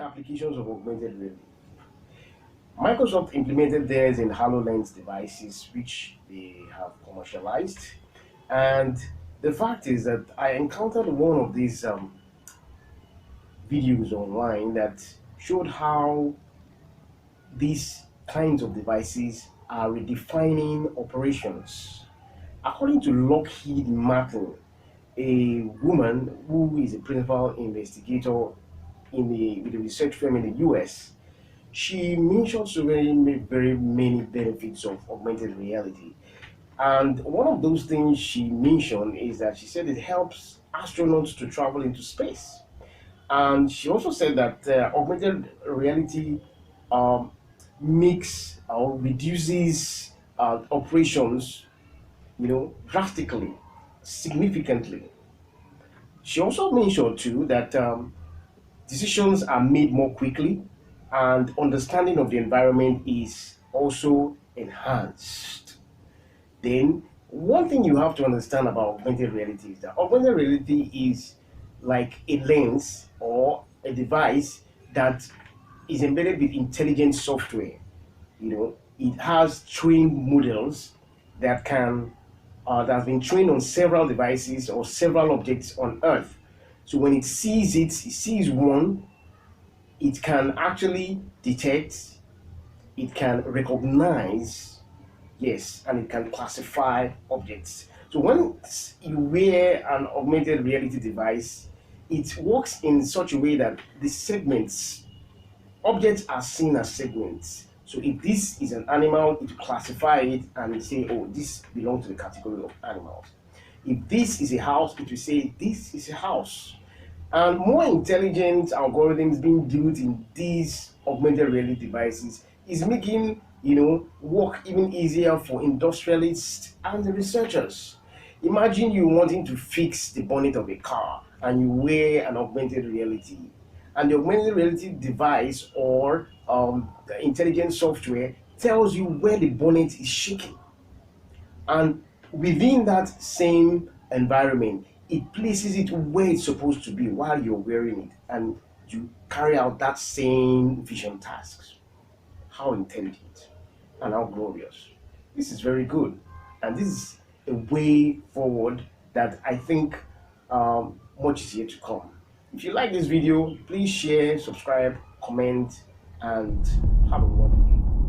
applications of augmented reality. Microsoft implemented theirs in HoloLens devices, which they have commercialized. And the fact is that I encountered one of these videos online that showed how these kinds of devices are redefining operations. According to Lockheed Martin, a woman who is a principal investigator with a research firm in the US, she mentioned so very many benefits of augmented reality. And one of those things she mentioned is that she said it helps astronauts to travel into space. And she also said that augmented reality um, makes or reduces operations, drastically, significantly. She also mentioned too that decisions are made more quickly, and understanding of the environment is also enhanced. Then, one thing you have to understand about augmented reality is that augmented reality is like a lens or a device that is embedded with intelligent software. It has trained models that can that have been trained on several devices or several objects on Earth. So when it sees one, it can actually detect, it can recognize, yes, and it can classify objects. So when you wear an augmented reality device, it works in such a way that the segments, objects are seen as segments. So if this is an animal, it will classify it and say, oh, this belongs to the category of animals. If this is a house, it will say this is a house. And more intelligent algorithms being built in these augmented reality devices is making work even easier for industrialists and the researchers. Imagine you wanting to fix the bonnet of a car and you wear an augmented reality, and the augmented reality device or the intelligent software tells you where the bonnet is shaking, and within that same environment it places it where it's supposed to be while you're wearing it, and you carry out that same vision tasks. How intelligent and how glorious. This is very good, and this is a way forward that I think much is yet to come. If you like this video, please share, subscribe, comment, and have a wonderful day.